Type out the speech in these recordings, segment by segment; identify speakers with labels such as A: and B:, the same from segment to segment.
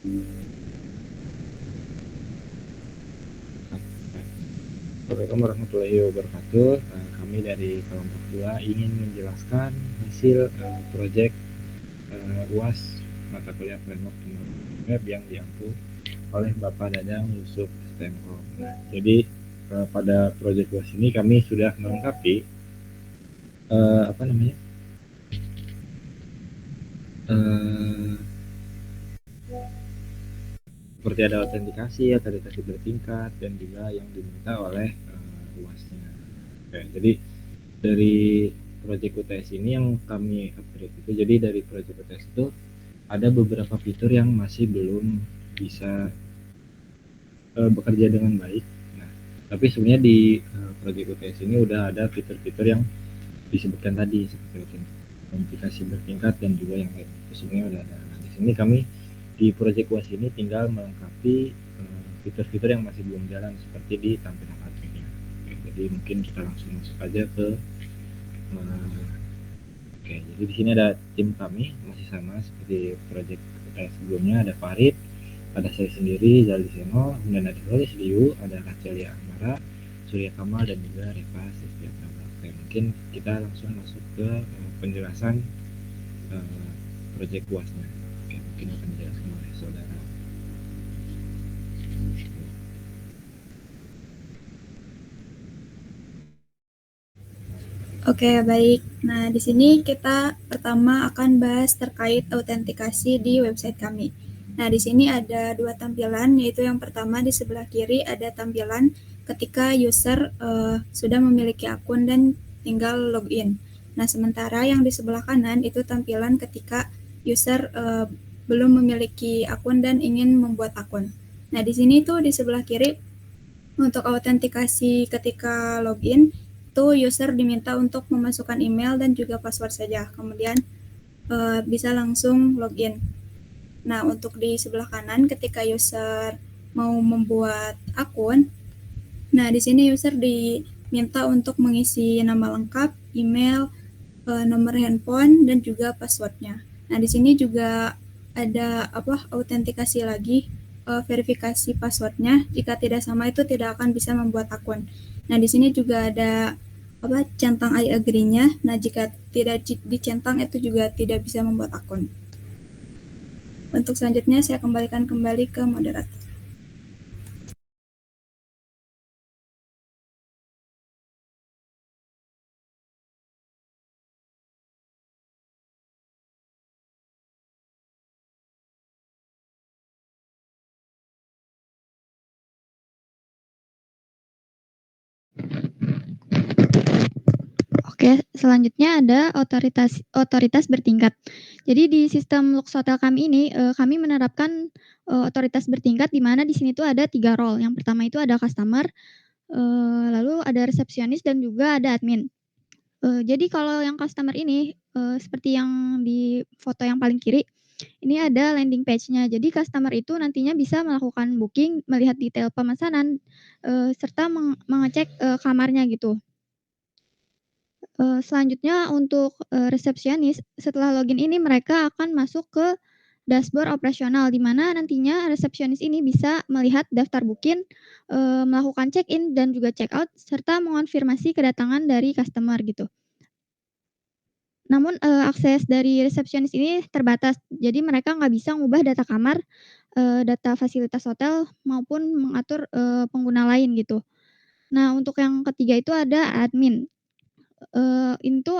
A: Assalamualaikum warahmatullahi wabarakatuh. Kami dari kelompok 2 ingin menjelaskan hasil proyek UAS mata kuliah framework pemrograman web yang diampu oleh Bapak Dadang Yusuf STMko. Nah, jadi pada proyek UAS ini kami sudah melengkapi apa namanya eh, seperti ada autentikasi, autentikasi bertingkat, dan juga yang diminta oleh UASnya. Oke, jadi dari proyek UTS ini yang kami upgrade itu, jadi dari proyek UTS itu ada beberapa fitur yang masih belum bisa bekerja dengan baik. Nah, tapi sebenarnya di proyek UTS ini udah ada fitur-fitur yang disebutkan tadi seperti autentikasi bertingkat dan juga yang lain. Itu sebenarnya udah ada. Nah, di sini kami di proyek UAS ini tinggal melengkapi fitur-fitur yang masih belum jalan seperti di tampilan adminnya. Jadi mungkin kita langsung masuk aja ke oke, jadi di sini ada tim kami masih sama seperti proyek sebelumnya, ada Farid, ada saya sendiri Zali Seno, kemudian ada Rolis Liu, ada Racelia Amara, Surya Kamal, dan juga Reva Sestiatama. Oke, mungkin kita langsung masuk ke penjelasan proyek UASnya. Oke, mungkin akan dijelaskan oleh saudara.
B: Oke, baik. Nah, di sini kita pertama akan bahas terkait autentikasi di website kami. Nah, di sini ada dua tampilan, yaitu yang pertama di sebelah kiri ada tampilan ketika user sudah memiliki akun dan tinggal login. Nah, sementara yang di sebelah kanan itu tampilan ketika user belum memiliki akun dan ingin membuat akun. Nah, di sini tuh di sebelah kiri untuk autentikasi ketika login itu user diminta untuk memasukkan email dan juga password saja, kemudian bisa langsung login. Nah, untuk di sebelah kanan ketika user mau membuat akun, nah di sini user diminta untuk mengisi nama lengkap, email, nomor handphone dan juga passwordnya. Nah, di sini juga ada autentikasi lagi, verifikasi passwordnya. Jika tidak sama itu tidak akan bisa membuat akun. Nah, di sini juga ada centang I agree-nya. Nah, jika tidak dicentang itu juga tidak bisa membuat akun. Untuk selanjutnya saya kembalikan kembali ke moderator.
C: Oke, selanjutnya ada otoritas bertingkat. Jadi di sistem Lux Hotel kami ini, kami menerapkan otoritas bertingkat di mana di sini tuh ada 3 role. Yang pertama itu ada customer, lalu ada resepsionis dan juga ada admin. Jadi kalau yang customer ini, seperti yang di foto yang paling kiri, ini ada landing page-nya. Jadi customer itu nantinya bisa melakukan booking, melihat detail pemesanan, serta mengecek kamarnya gitu. Selanjutnya untuk resepsionis, setelah login ini mereka akan masuk ke dashboard operasional, di mana nantinya resepsionis ini bisa melihat daftar booking, melakukan check-in dan juga check-out, serta mengonfirmasi kedatangan dari customer gitu. Namun akses dari resepsionis ini terbatas, jadi mereka nggak bisa ngubah data kamar, data fasilitas hotel, maupun mengatur pengguna lain gitu. Nah, untuk yang ketiga itu ada admin.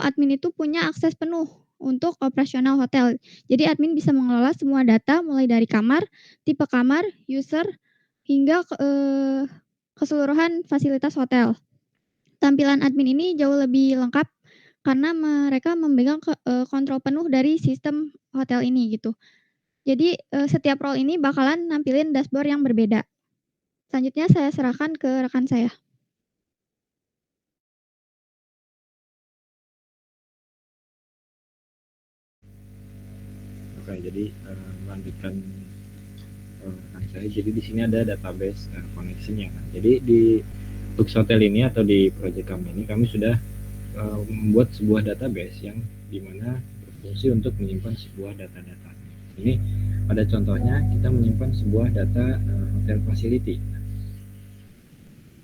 C: Admin itu punya akses penuh untuk operasional hotel. Jadi admin bisa mengelola semua data mulai dari kamar, tipe kamar, user, hingga keseluruhan fasilitas hotel. Tampilan admin ini jauh lebih lengkap karena mereka memegang kontrol penuh dari sistem hotel ini gitu. Jadi setiap role ini bakalan nampilin dashboard yang berbeda. Selanjutnya saya serahkan ke rekan saya.
A: Oke, jadi melanjutkan rekan saya. Jadi di sini ada database koneksinya. Nah, jadi di Lux Hotel ini atau di proyek kami ini kami sudah membuat sebuah database yang dimana berfungsi untuk menyimpan sebuah data-data. Ini pada contohnya kita menyimpan sebuah data hotel facility.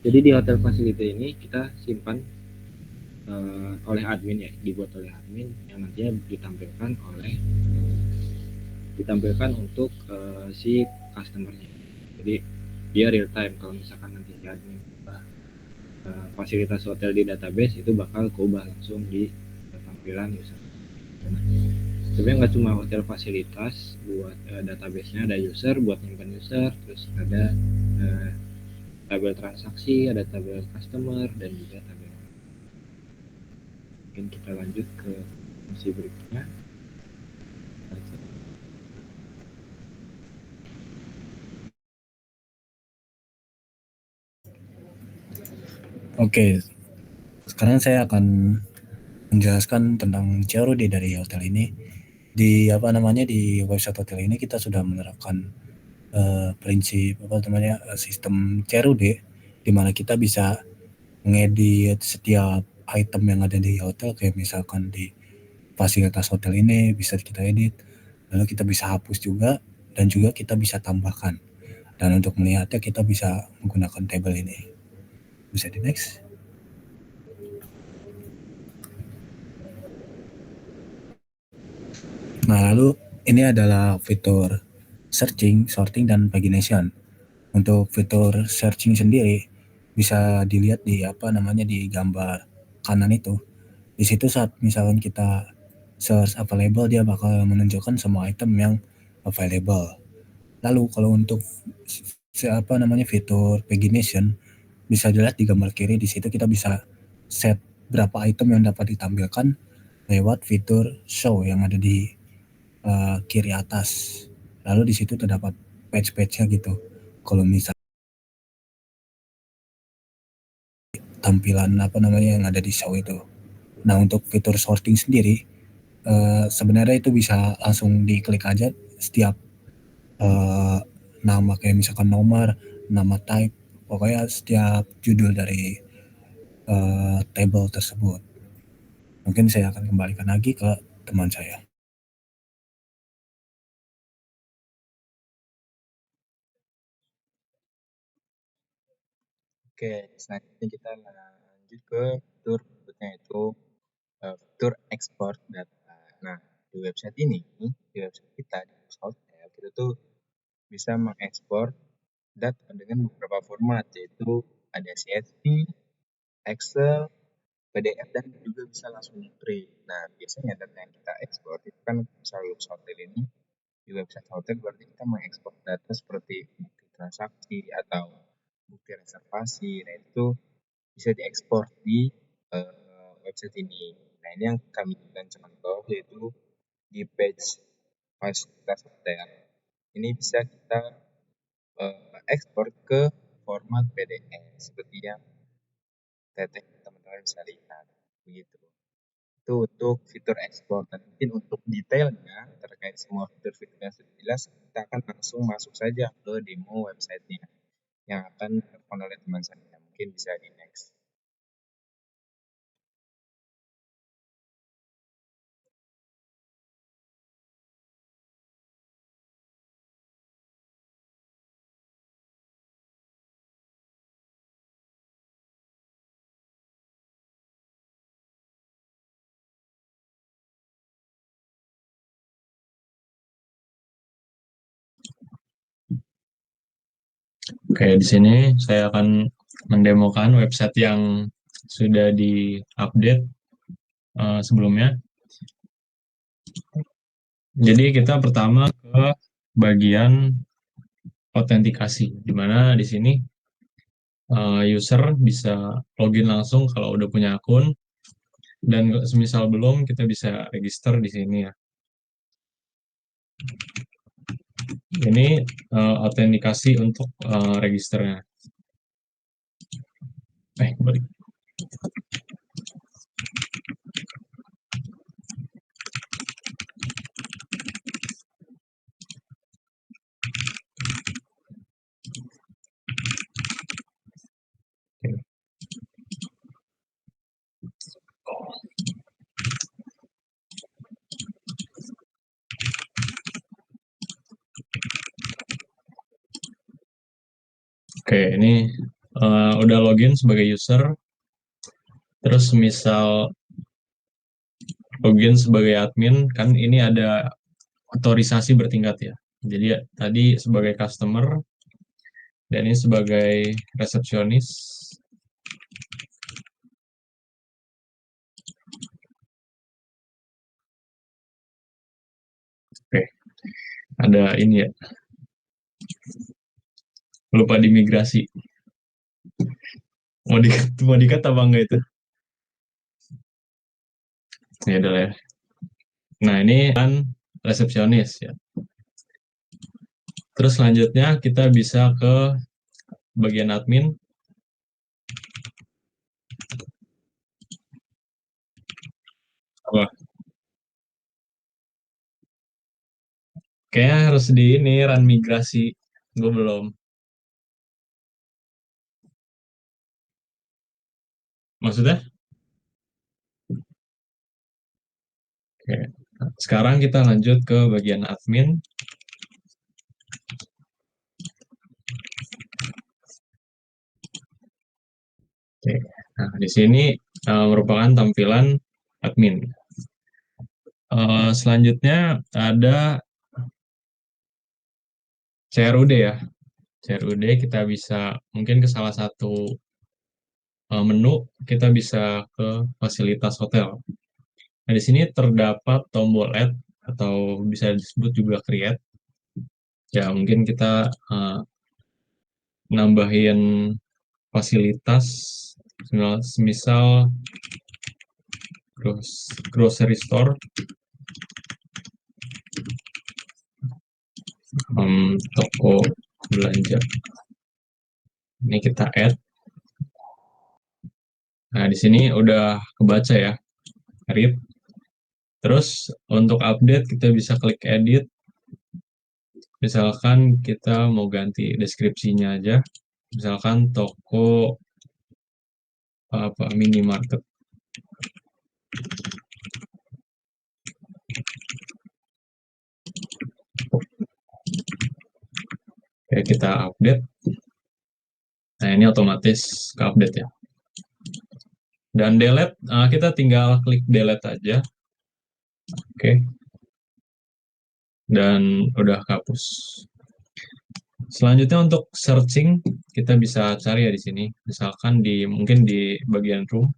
A: Jadi di hotel facility ini kita simpan oleh admin ya, dibuat oleh admin yang nantinya ditampilkan untuk si customernya. Jadi dia real time, kalau misalkan nanti si admin fasilitas hotel di database itu bakal keubah langsung di tampilan user. Nah, sebenarnya nggak cuma hotel fasilitas, buat database-nya ada user, buat nyimpan user, terus ada tabel transaksi, ada tabel customer, dan juga tabel. Mungkin kita lanjut ke fungsi berikutnya.
D: Oke, sekarang saya akan menjelaskan tentang CROD dari hotel ini. Di website hotel ini kita sudah menerapkan prinsip sistem CROD, di mana kita bisa mengedit setiap item yang ada di hotel, kayak misalkan di fasilitas hotel ini bisa kita edit, lalu kita bisa hapus juga, dan juga kita bisa tambahkan. Dan untuk melihatnya kita bisa menggunakan table ini. Bisa di next. Nah, lalu ini adalah fitur searching, sorting, dan pagination. Untuk fitur searching sendiri bisa dilihat di di gambar kanan itu. Di situ saat misalkan kita search available, dia bakal menunjukkan semua item yang available. Lalu kalau untuk fitur pagination bisa dilihat di gambar kiri. Di situ kita bisa set berapa item yang dapat ditampilkan lewat fitur show yang ada di kiri atas. Lalu di situ terdapat page-nya gitu. Kalau misal tampilan yang ada di show itu. Nah, untuk fitur sorting sendiri sebenarnya itu bisa langsung diklik aja setiap nama, kayak misalkan nomor, nama type, pokoknya setiap judul dari table tersebut. Mungkin saya akan kembalikan lagi ke teman saya.
E: Oke, selanjutnya kita lanjut ke fitur berikutnya, itu fitur export data. Nah, di website kita di Hotel, kita tuh bisa mengekspor data dengan beberapa format, yaitu ada CSV, Excel, PDF, dan juga bisa langsung print. Nah, biasanya data yang kita ekspor itu kan selalu hotel ini. Di website hotel berarti kita mengekspor data seperti bukti transaksi atau bukti reservasi. Nah, itu bisa diekspor di website ini. Nah, ini yang kami berikan contoh, yaitu di page fasilitas hotel. Ini bisa kita ekspor ke format PDF seperti yang teman-teman bisa lihat, begitu. Itu untuk fitur ekspor. Dan mungkin untuk detailnya terkait semua fitur-fitur yang sudah jelas, kita akan langsung masuk saja ke demo websitenya yang akan dilakukan oleh teman saya. Mungkin bisa di next.
F: Oke, di sini saya akan mendemokan website yang sudah di-update sebelumnya. Jadi kita pertama ke bagian autentikasi, di mana di sini user bisa login langsung kalau udah punya akun, dan semisal belum, kita bisa register di sini ya. Ini autentikasi untuk registernya. Kembali. Oke, ini udah login sebagai user. Terus misal login sebagai admin, kan ini ada otorisasi bertingkat ya. Jadi tadi sebagai customer, dan ini sebagai resepsionis. Oke, ada ini ya. Lupa dimigrasi. Mau dikat apa enggak itu? Ya udah lah ya. Nah, ini kan resepsionis ya. Terus selanjutnya kita bisa ke bagian admin. Apa? Kayaknya harus di ini run migrasi. Gue belum. Maksudnya? Oke. Sekarang kita lanjut ke bagian admin. Oke. Nah, di sini merupakan tampilan admin. Selanjutnya ada CRUD ya. CRUD kita bisa mungkin ke salah satu menu, kita bisa ke fasilitas hotel. Nah, di sini terdapat tombol add atau bisa disebut juga create. Ya, mungkin kita nambahin fasilitas, misal grocery store, toko belanja. Ini kita add. Nah, di sini udah kebaca ya, read. Terus untuk update kita bisa klik edit. Misalkan kita mau ganti deskripsinya aja. Misalkan toko minimarket. Oke, kita update. Nah, ini otomatis ke update ya. Dan delete, kita tinggal klik delete aja. Oke. Dan udah hapus. Selanjutnya untuk searching, kita bisa cari ya di sini. Misalkan mungkin di bagian room.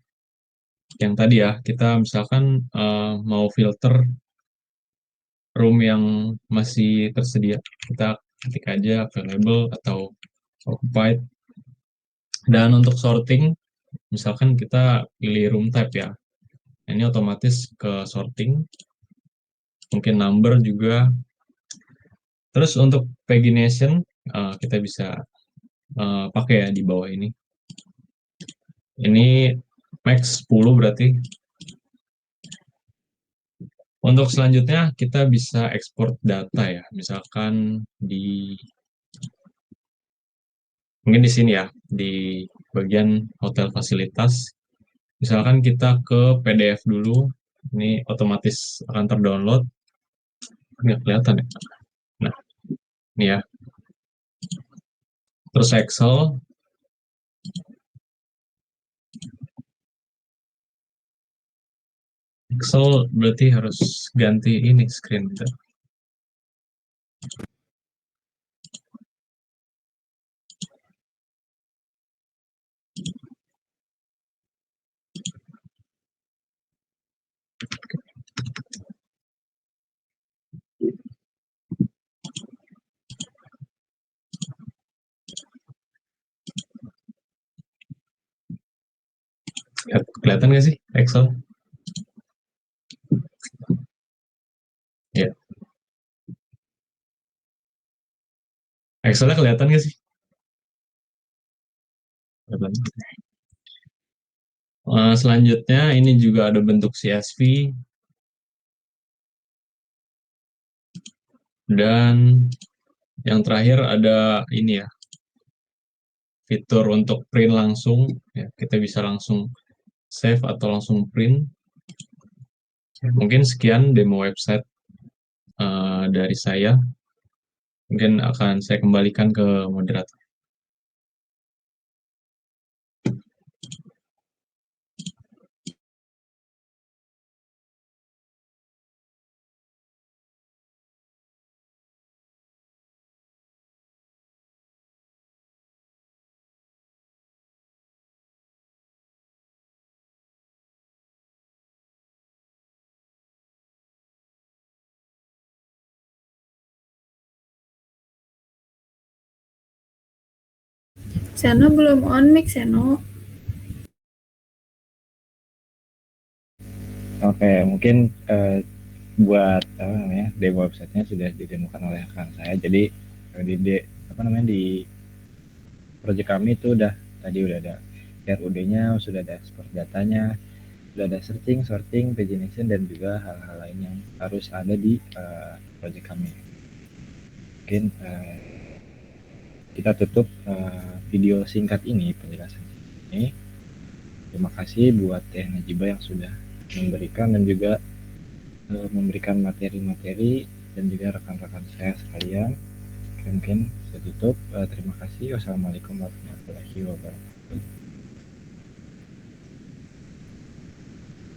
F: Yang tadi ya, kita misalkan mau filter room yang masih tersedia. Kita ketik aja available atau occupied. Dan untuk sorting, misalkan kita pilih room type ya. Ini otomatis ke sorting. Mungkin number juga. Terus untuk pagination, kita bisa pakai ya di bawah ini. Ini max 10 berarti. Untuk selanjutnya kita bisa ekspor data ya, misalkan mungkin di sini ya, di bagian hotel fasilitas. Misalkan kita ke PDF dulu, ini otomatis akan terdownload. Nggak kelihatan ya. Nah, ini ya. Terus Excel. Excel berarti harus ganti ini screen kita. Kelihatan nggak sih Excel? Ya. Excelnya kelihatan nggak sih? Kelihatan. Selanjutnya ini juga ada bentuk CSV. Dan yang terakhir ada ini ya, fitur untuk print langsung. Ya, kita bisa langsung save atau langsung print. Mungkin sekian demo website dari saya. Mungkin akan saya kembalikan ke moderator.
B: Seno belum on mic, Seno.
A: Oke, mungkin buat apa namanya demo websitenya sudah didemokan oleh rekan saya. Jadi di project kami itu udah ada RUD-nya, sudah ada export datanya, sudah ada searching, sorting, pagination, dan juga hal-hal lain yang harus ada di project kami. Mungkin kita tutup video singkat ini, penjelasan ini. Terima kasih buat Teh Najibah yang sudah memberikan dan juga memberikan materi-materi, dan juga rekan-rekan saya sekalian. Mungkin saya tutup. Terima kasih. Wassalamualaikum warahmatullahi wabarakatuh.